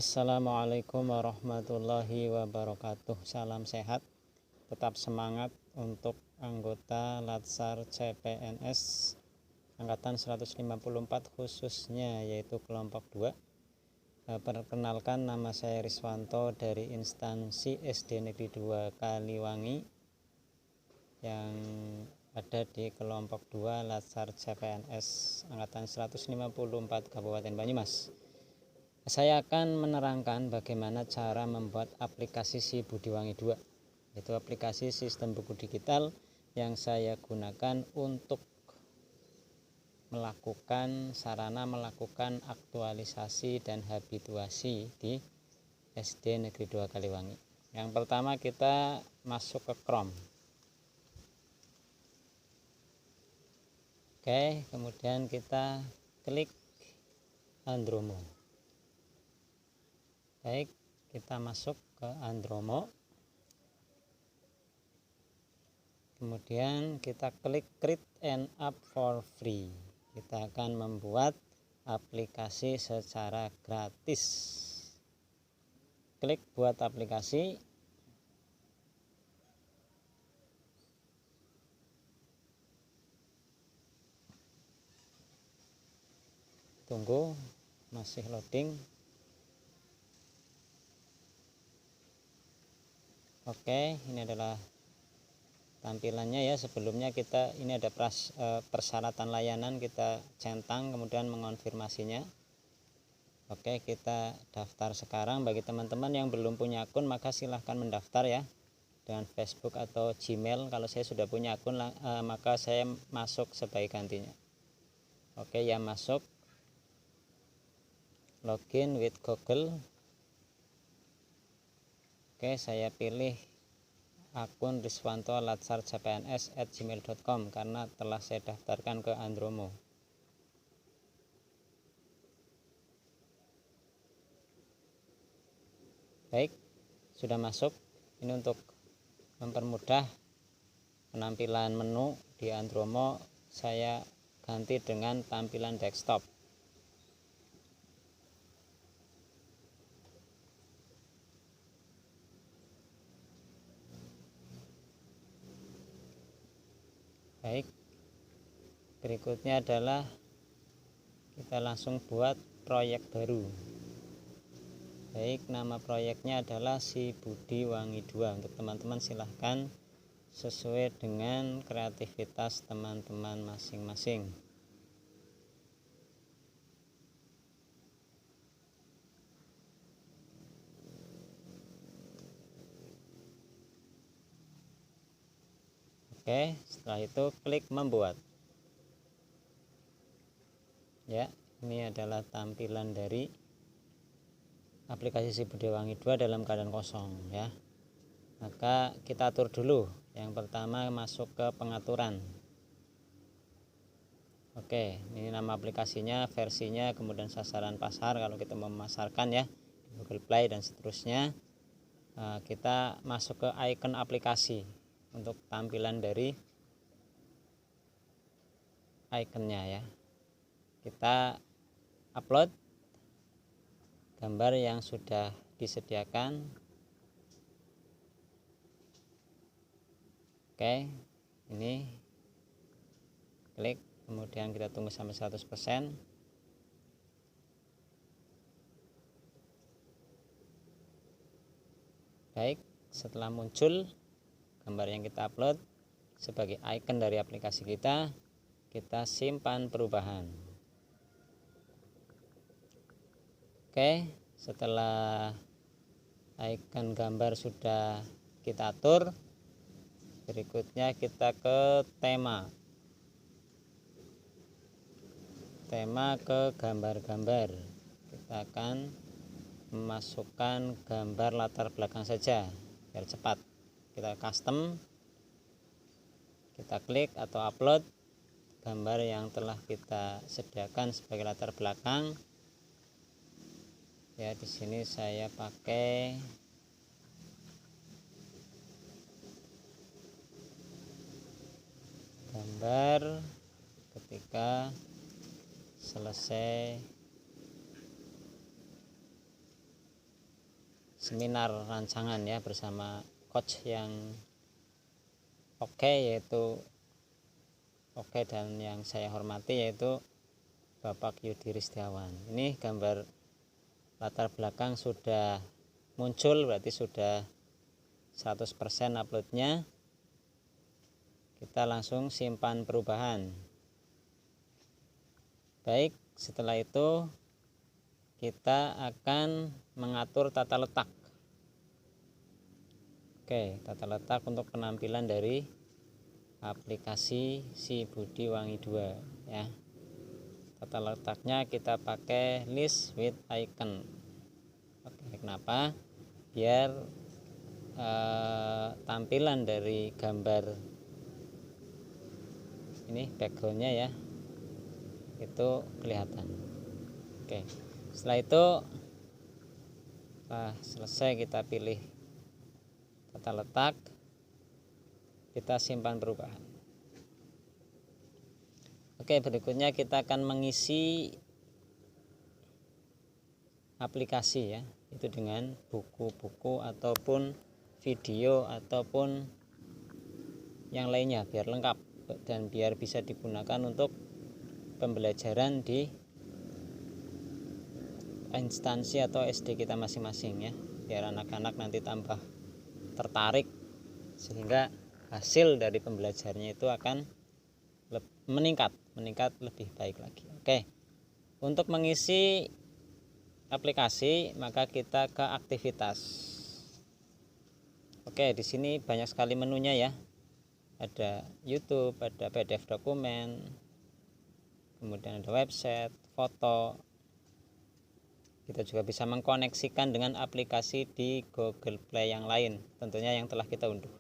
Assalamualaikum warahmatullahi wabarakatuh. Salam sehat, tetap semangat untuk anggota Latsar CPNS Angkatan 154 khususnya yaitu kelompok 2. Perkenalkan, nama saya Riswanto dari instansi SD Negeri 2 Kaliwangi yang ada di kelompok 2 Latsar CPNS Angkatan 154 Kabupaten Banyumas. Saya akan menerangkan bagaimana cara membuat aplikasi Si Budiwangi 2, yaitu aplikasi sistem buku digital yang saya gunakan untuk melakukan aktualisasi dan habituasi di SD Negeri 2 Kaliwangi. Yang pertama, kita masuk ke Chrome. Oke, kemudian kita klik Andromo. Baik, kita masuk ke Andromo. Kemudian kita klik Create an App for Free. Kita akan membuat aplikasi secara gratis. Klik buat aplikasi. Tunggu, masih loading. Oke, ini adalah tampilannya ya. Sebelumnya ini ada persyaratan layanan, kita centang kemudian mengonfirmasinya. Oke, kita daftar sekarang. Bagi teman-teman yang belum punya akun, maka silahkan mendaftar ya dengan Facebook atau Gmail. Kalau saya sudah punya akun, maka saya masuk sebagai gantinya. Oke, ya masuk. Login with Google. Oke, saya pilih akun riswanto@latsarcpns@gmail.com karena telah saya daftarkan ke Andromo. Baik, sudah masuk. Ini untuk mempermudah penampilan menu di Andromo, saya ganti dengan tampilan desktop. Baik, berikutnya adalah kita langsung buat proyek baru. Baik, nama proyeknya adalah Si Budiwangi 2. Untuk teman-teman silahkan sesuai dengan kreativitas teman-teman masing-masing. Oke, setelah itu klik membuat. Ya, ini adalah tampilan dari aplikasi Si Budiwangi 2 dalam keadaan kosong ya. Maka kita atur dulu. Yang pertama masuk ke pengaturan. Oke, ini nama aplikasinya, versinya, kemudian sasaran pasar kalau kita memasarkan ya, Google Play dan seterusnya. Kita masuk ke icon aplikasi untuk tampilan dari ikonnya ya. Kita upload gambar yang sudah disediakan. Oke, ini klik, kemudian kita tunggu sampai 100%. Baik, setelah muncul gambar yang kita upload sebagai icon dari aplikasi kita simpan perubahan. Oke, setelah icon gambar sudah kita atur, berikutnya kita ke tema ke gambar-gambar. Kita akan memasukkan gambar latar belakang saja biar cepat. Kita custom, kita klik atau upload gambar yang telah kita sediakan sebagai latar belakang. Ya, di sini saya pakai gambar ketika selesai seminar rancangan ya bersama coach yang oke, yaitu oke dan yang saya hormati, yaitu Bapak Yudi Ristiawan. Ini gambar latar belakang sudah muncul, berarti sudah 100% uploadnya. Kita langsung simpan perubahan. Baik, setelah itu kita akan mengatur tata letak. Oke, tata letak untuk penampilan dari aplikasi Si Budi Wangi 2 ya. Tata letaknya kita pakai list with icon. Oke, kenapa? Biar tampilan dari gambar ini backgroundnya ya itu kelihatan. Oke, setelah itu selesai kita pilih tata letak, kita simpan perubahan. Oke, berikutnya kita akan mengisi aplikasi ya, itu dengan buku-buku ataupun video ataupun yang lainnya biar lengkap dan biar bisa digunakan untuk pembelajaran di instansi atau SD kita masing-masing ya, biar anak-anak nanti tambah tertarik sehingga hasil dari pembelajarannya itu akan meningkat lebih baik lagi. Oke, untuk mengisi aplikasi maka kita ke aktivitas. Oke, di sini banyak sekali menunya ya, ada YouTube, ada PDF dokumen, kemudian ada website, foto. Kita juga bisa mengkoneksikan dengan aplikasi di Google Play yang lain, tentunya yang telah kita unduh.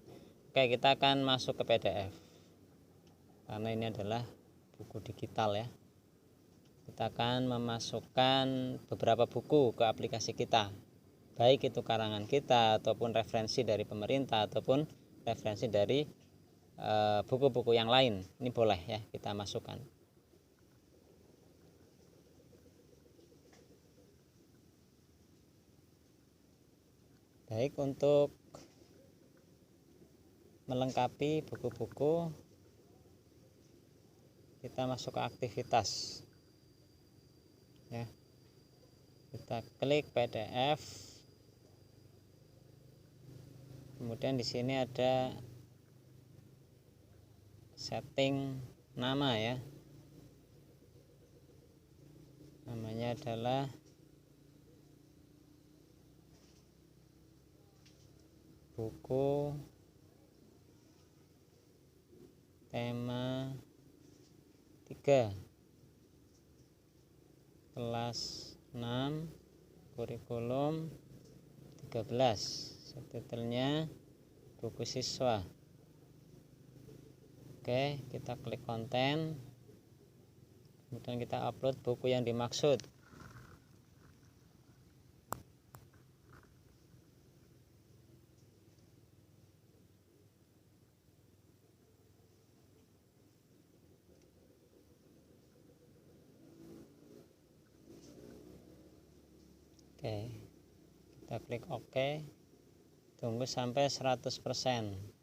Oke, kita akan masuk ke PDF karena ini adalah buku digital ya. Kita akan memasukkan beberapa buku ke aplikasi kita, baik itu karangan kita ataupun referensi dari pemerintah ataupun referensi dari buku-buku yang lain. Ini boleh ya kita masukkan. Baik, untuk melengkapi buku-buku kita masuk ke aktivitas ya. Kita klik PDF, kemudian di sini ada setting nama ya, namanya adalah buku tema 3 kelas 6 kurikulum 13. Subtitlenya buku siswa. Oke, kita klik konten, kemudian kita upload buku yang dimaksud. Oke, kita klik OK, tunggu sampai 100%.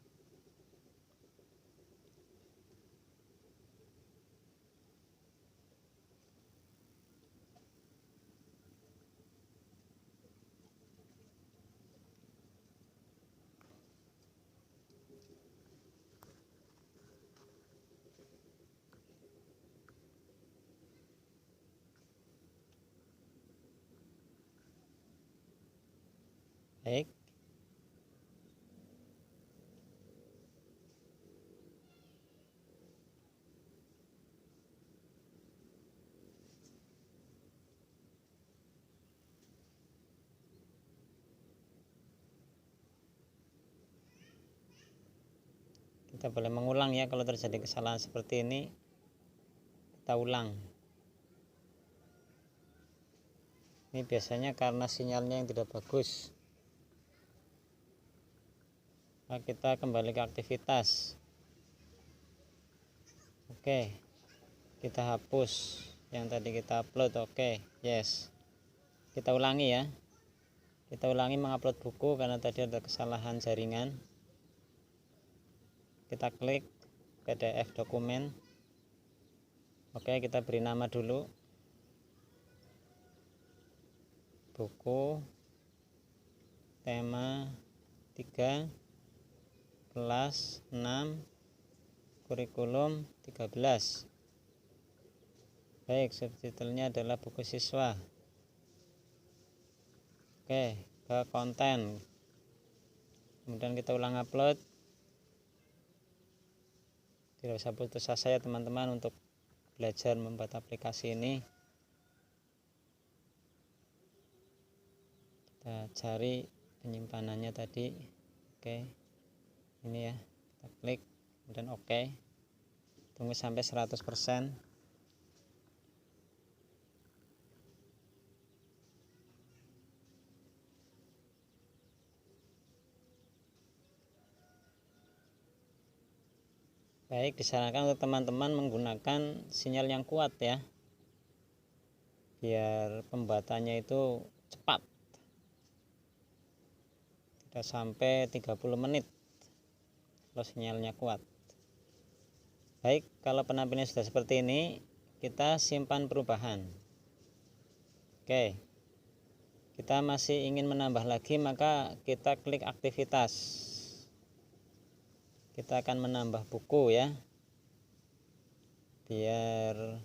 Baik, kita boleh mengulang ya, kalau terjadi kesalahan seperti ini kita ulang. Ini biasanya karena sinyalnya yang tidak bagus. Nah, kita kembali ke aktivitas. Oke, kita hapus yang tadi kita upload. Oke, yes, kita ulangi ya. Kita ulangi mengupload buku karena tadi ada kesalahan jaringan. Kita klik PDF dokumen. Oke, kita beri nama dulu. Buku tema 3 kelas 6 kurikulum 13. Baik, subtitlenya adalah buku siswa. Oke, ke konten. Kemudian kita ulang upload. Tidak usah putus asa ya teman-teman untuk belajar membuat aplikasi ini. Kita cari penyimpanannya tadi. Oke, ini ya, kita klik dan oke. Tunggu sampai 100%. Baik, disarankan untuk teman-teman menggunakan sinyal yang kuat ya, biar pembuatannya itu cepat, tidak sampai 30 menit kalau sinyalnya kuat. Baik, kalau penampilannya sudah seperti ini, kita simpan perubahan. Oke, kita masih ingin menambah lagi, maka kita klik aktivitas. Kita akan menambah buku ya, biar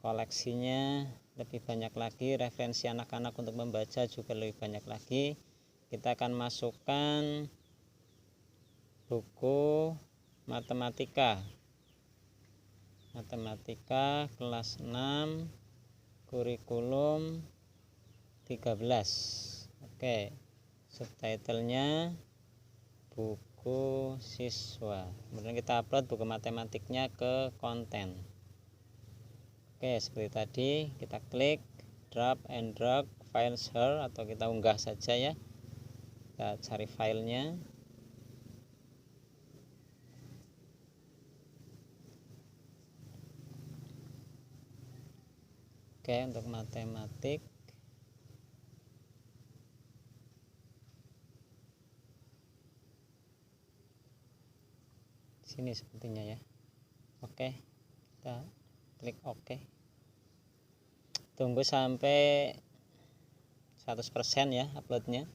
koleksinya lebih banyak lagi, referensi anak-anak untuk membaca juga lebih banyak lagi. Kita akan masukkan buku matematika kelas 6 kurikulum 13. Oke, subtitlenya buku siswa. Kemudian kita upload buku matematiknya ke konten. Oke, seperti tadi kita klik drag and drag files here, atau kita unggah saja ya. Kita cari filenya. Oke, untuk matematik sini sepertinya ya. Oke, kita klik oke. Tunggu sampai 100% ya uploadnya.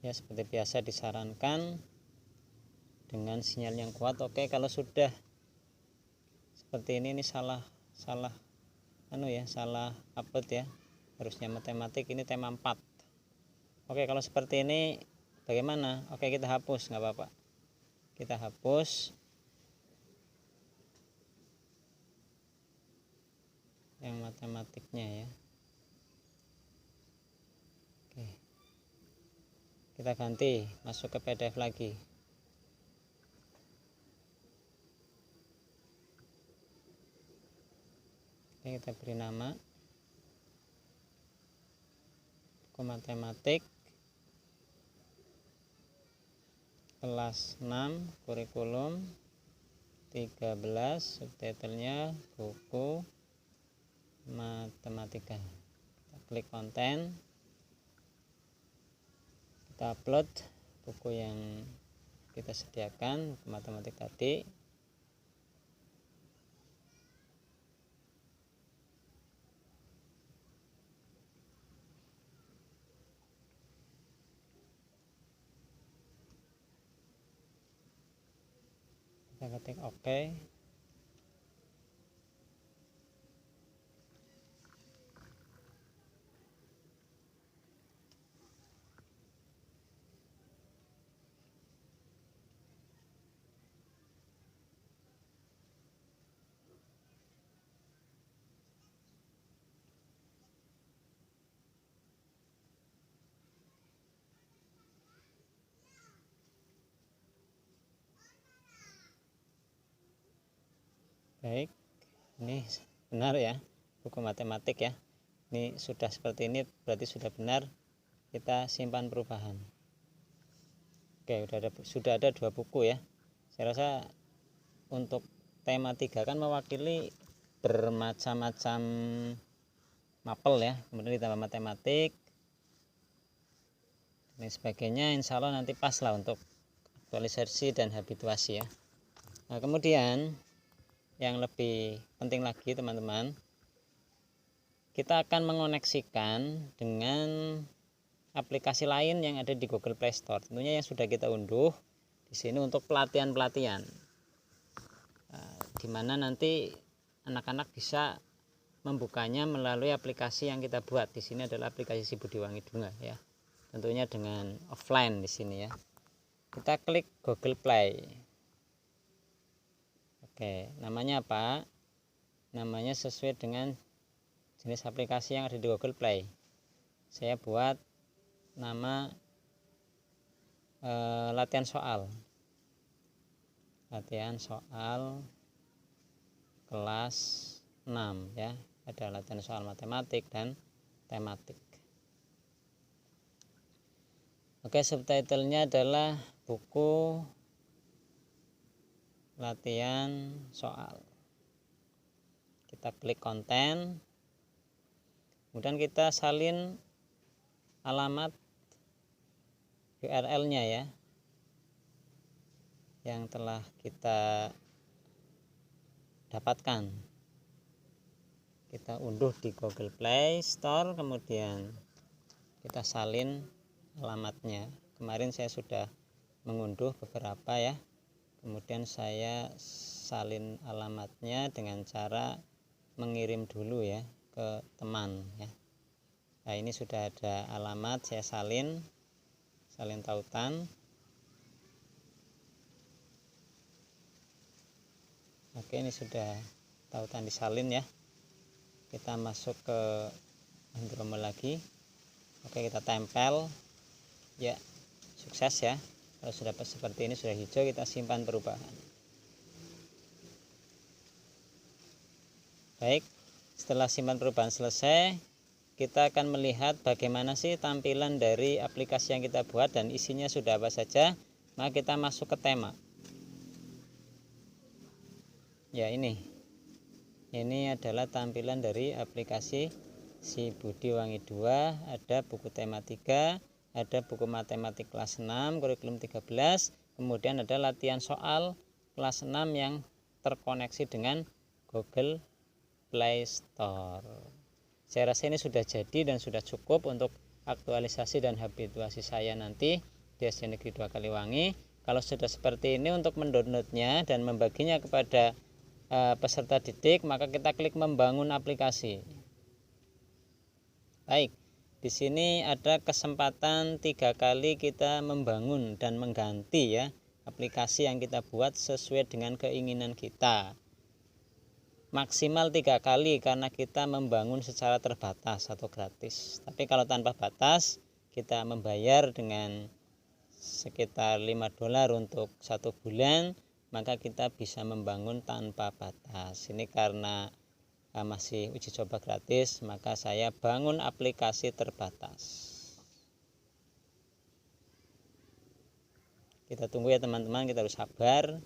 Ya, seperti biasa disarankan dengan sinyal yang kuat. Oke, kalau sudah seperti ini salah upload ya. Harusnya matematik, ini tema 4. Oke, kalau seperti ini bagaimana? Oke, kita hapus, nggak apa-apa. Kita hapus yang matematiknya ya. Oke, kita ganti, masuk ke PDF lagi. Oke, kita beri nama buku matematik kelas 6 kurikulum 13, subtitlenya buku matematika. Kita klik konten, kita upload buku yang kita sediakan, buku matematik tadi. Kita ketik oke. Baik, ini benar ya, buku matematik ya. Ini sudah seperti ini berarti sudah benar. kita simpan perubahan. Oke, sudah ada 2 buku ya. Saya rasa untuk tema 3 kan mewakili bermacam-macam mapel ya, kemudian ditambah matematik dan sebagainya. Insya Allah nanti pas lah untuk aktualisasi dan habituasi ya. Nah, kemudian yang lebih penting lagi teman-teman, kita akan mengoneksikan dengan aplikasi lain yang ada di Google Play Store, tentunya yang sudah kita unduh di sini untuk pelatihan-pelatihan, di mana nanti anak-anak bisa membukanya melalui aplikasi yang kita buat. Di sini adalah aplikasi Si Budiwangi 2 ya, tentunya dengan offline di sini ya. Kita klik Google Play. Oke, namanya apa? Namanya sesuai dengan jenis aplikasi yang ada di Google Play. Saya buat nama latihan soal kelas 6 ya. Ada latihan soal matematik dan tematik. Oke, subtitlenya adalah buku latihan soal. Kita klik konten, kemudian kita salin alamat URL-nya ya, yang telah kita dapatkan. Kita unduh di Google Play Store, kemudian kita salin alamatnya. Kemarin saya sudah mengunduh beberapa ya, kemudian saya salin alamatnya dengan cara mengirim dulu ya ke teman ya. Nah, ini sudah ada alamat, saya salin tautan. Oke, ini sudah tautan disalin ya. Kita masuk ke Andromo lagi. Oke, kita tempel ya, sukses ya. Kalau sudah seperti ini, sudah hijau, kita simpan perubahan. Baik, setelah simpan perubahan selesai, kita akan melihat bagaimana sih tampilan dari aplikasi yang kita buat dan isinya sudah apa saja. Maka kita masuk ke tema ya. Ini adalah tampilan dari aplikasi Si Budiwangi 2. Ada buku tema 3, ada buku matematik kelas 6 kurikulum 13, kemudian ada latihan soal kelas 6 yang terkoneksi dengan Google Play Store. Saya rasa ini sudah jadi dan sudah cukup untuk aktualisasi dan habituasi saya nanti di SD Negeri 2 Kaliwangi. Kalau sudah seperti ini, untuk mendownloadnya dan membaginya kepada peserta didik, maka kita klik membangun aplikasi. Baik, di sini ada kesempatan 3 kali kita membangun dan mengganti ya aplikasi yang kita buat sesuai dengan keinginan kita. Maksimal 3 kali karena kita membangun secara terbatas atau gratis. Tapi kalau tanpa batas, kita membayar dengan sekitar $5 untuk 1 bulan, maka kita bisa membangun tanpa batas. Ini karena masih uji coba gratis, maka saya bangun aplikasi terbatas. Kita tunggu ya teman-teman, kita harus sabar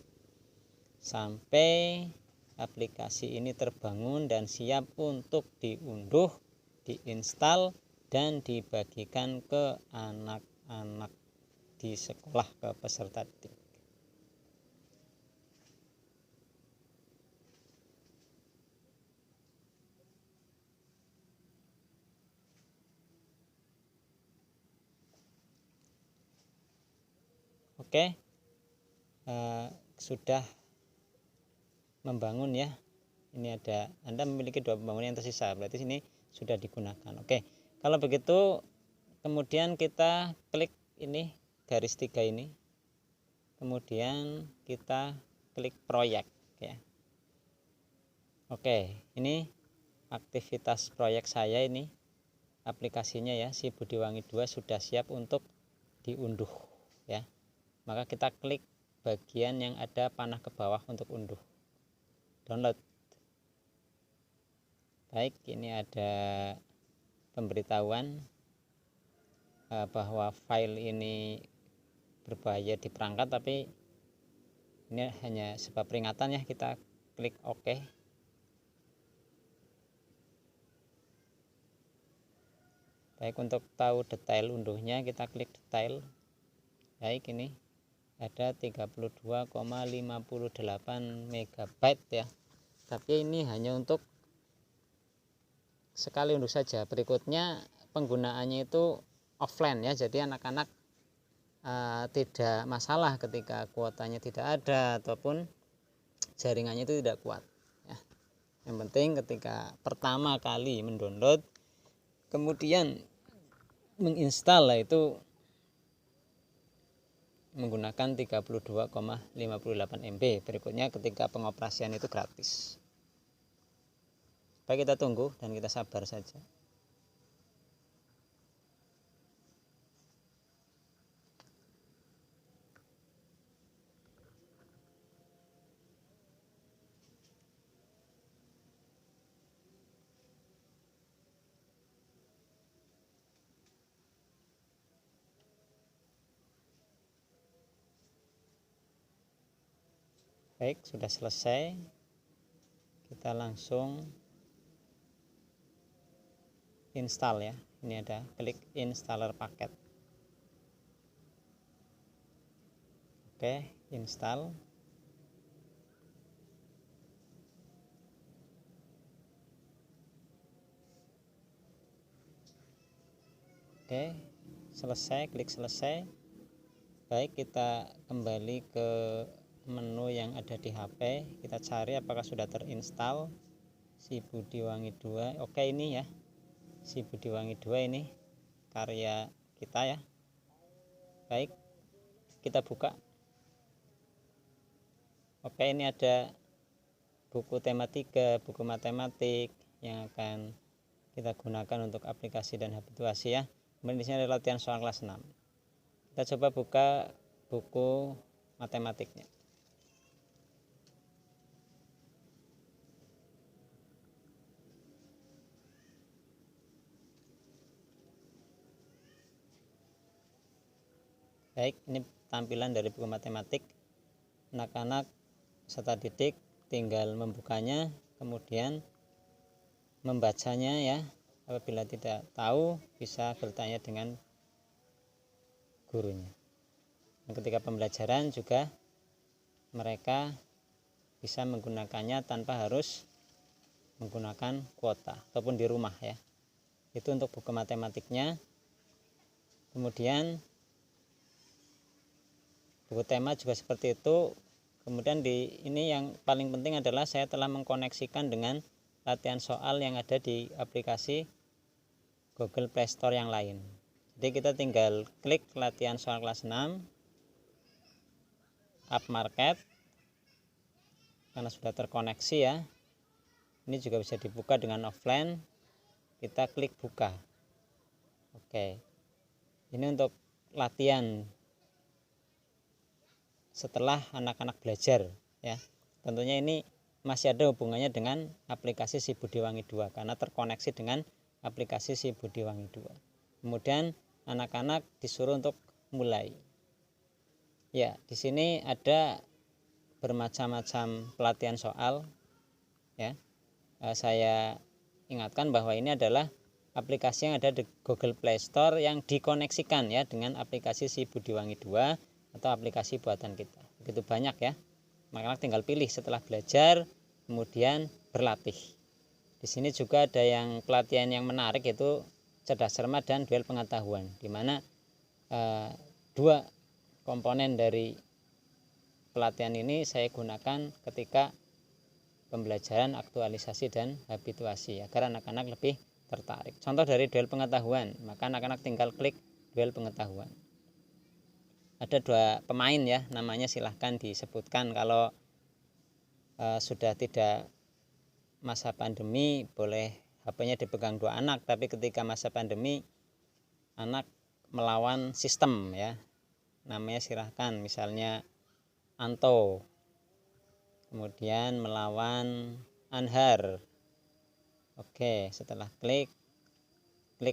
sampai aplikasi ini terbangun dan siap untuk diunduh, diinstal, dan dibagikan ke anak-anak di sekolah, ke peserta didik. Oke, sudah membangun ya. Ini ada, Anda memiliki 2 pembangunan yang tersisa, berarti sini sudah digunakan. Oke, kalau begitu kemudian kita klik ini garis 3 ini, kemudian kita klik proyek ya. Oke, ini aktivitas proyek saya, ini aplikasinya ya, Si Budiwangi 2 sudah siap untuk diunduh ya. Maka kita klik bagian yang ada panah ke bawah untuk unduh, download. Baik, ini ada pemberitahuan bahwa file ini berbahaya di perangkat, tapi ini hanya sebab peringatan ya. Kita klik OK. Baik, untuk tahu detail unduhnya kita klik detail. Baik, ini ada 32,58 MB ya. Tapi ini hanya untuk sekali unduh saja. Berikutnya penggunaannya itu offline ya. Jadi anak-anak tidak masalah ketika kuotanya tidak ada ataupun jaringannya itu tidak kuat ya. Yang penting ketika pertama kali mendownload kemudian menginstal itu menggunakan 32,58 MB. Berikutnya ketika pengoperasian itu gratis. Baik, kita tunggu dan kita sabar saja. Baik, sudah selesai. Kita langsung install ya. Ini ada klik installer paket. Oke, install. Oke, selesai, klik selesai. Baik, kita kembali ke menu yang ada di HP. Kita cari apakah sudah terinstall Si Budiwangi 2. Oke, ini ya, Si Budiwangi 2 ini karya kita ya. Baik, kita buka. Oke, ini ada buku tema 3, buku matematik yang akan kita gunakan untuk aplikasi dan habituasi ya. Kemudian di sini ada latihan soal kelas 6. Kita coba buka buku matematiknya. Baik, ini tampilan dari buku matematik. Anak-anak peserta didik tinggal membukanya, kemudian membacanya ya. Apabila tidak tahu bisa bertanya dengan gurunya. Dan ketika pembelajaran juga mereka bisa menggunakannya tanpa harus menggunakan kuota ataupun di rumah ya. Itu untuk buku matematiknya. Kemudian buku tema juga seperti itu. Kemudian di ini yang paling penting adalah saya telah mengkoneksikan dengan latihan soal yang ada di aplikasi Google Play Store yang lain. Jadi kita tinggal klik latihan soal kelas 6, App Market, karena sudah terkoneksi ya. Ini juga bisa dibuka dengan offline. Kita klik buka. Oke, ini untuk latihan setelah anak-anak belajar ya. Tentunya ini masih ada hubungannya dengan aplikasi Si Budiwangi 2 karena terkoneksi dengan aplikasi Si Budiwangi 2. Kemudian anak-anak disuruh untuk mulai. Ya, di sini ada bermacam-macam pelatihan soal ya. Saya ingatkan bahwa ini adalah aplikasi yang ada di Google Play Store yang dikoneksikan ya dengan aplikasi Si Budiwangi 2 atau aplikasi buatan kita. Begitu banyak ya. Maka tinggal pilih setelah belajar kemudian berlatih. Di sini juga ada yang pelatihan yang menarik, yaitu cerdas cermat dan duel pengetahuan, di mana dua komponen dari pelatihan ini saya gunakan ketika pembelajaran aktualisasi dan habituasi agar anak-anak lebih tertarik. Contoh dari duel pengetahuan, maka anak-anak tinggal klik duel pengetahuan. Ada dua pemain ya, namanya silahkan disebutkan. Kalau sudah tidak masa pandemi boleh HP-nya dipegang dua anak, tapi ketika masa pandemi anak melawan sistem ya, namanya silahkan, misalnya Anto, kemudian melawan Anhar. Oke, setelah klik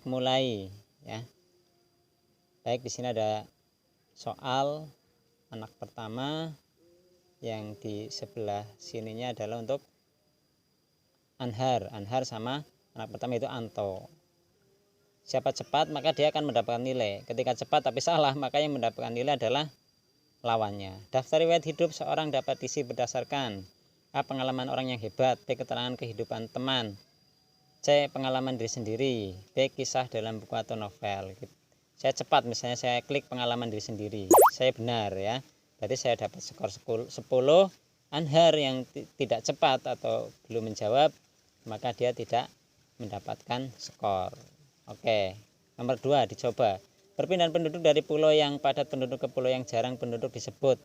mulai ya. Baik, di sini ada soal anak pertama, yang di sebelah sininya adalah untuk Anhar sama anak pertama itu Anto. Siapa cepat maka dia akan mendapatkan nilai. Ketika cepat tapi salah, maka yang mendapatkan nilai adalah lawannya. Daftar riwayat hidup seorang dapat diisi berdasarkan A. Pengalaman orang yang hebat, B. Keterangan kehidupan teman, C. Pengalaman diri sendiri, D. Kisah dalam buku atau novel. Saya cepat, misalnya saya klik pengalaman diri sendiri, saya benar ya, berarti saya dapat skor 10. Anhar yang tidak cepat atau belum menjawab, maka dia tidak mendapatkan skor. Oke, nomor 2 dicoba. Perpindahan penduduk dari pulau yang padat penduduk ke pulau yang jarang penduduk disebut.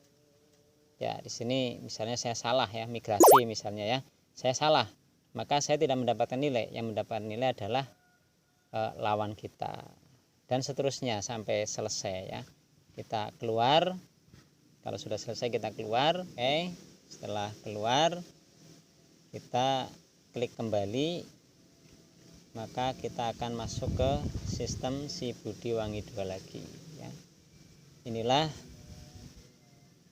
Ya, di sini misalnya saya salah ya, migrasi misalnya ya. Saya salah, maka saya tidak mendapatkan nilai. Yang mendapatkan nilai adalah lawan kita. Dan seterusnya sampai selesai ya. Kita keluar. Kalau sudah selesai kita keluar. Oke. Setelah keluar, kita klik kembali, maka kita akan masuk ke sistem Si Budi Wangi 2 lagi ya. Inilah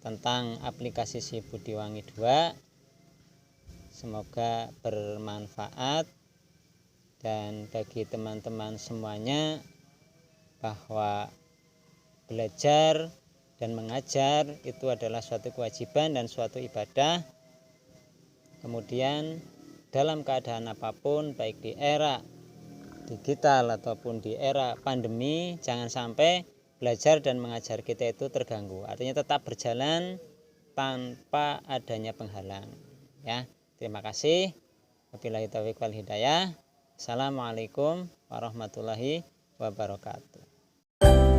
tentang aplikasi Si Budi Wangi 2. Semoga bermanfaat, dan bagi teman-teman semuanya bahwa belajar dan mengajar itu adalah suatu kewajiban dan suatu ibadah. Kemudian dalam keadaan apapun, baik di era digital ataupun di era pandemi, jangan sampai belajar dan mengajar kita itu terganggu. Artinya tetap berjalan tanpa adanya penghalang ya. Terima kasih. Wabillahi taufiq wal hidayah. Assalamualaikum warahmatullahi wabarakatuh.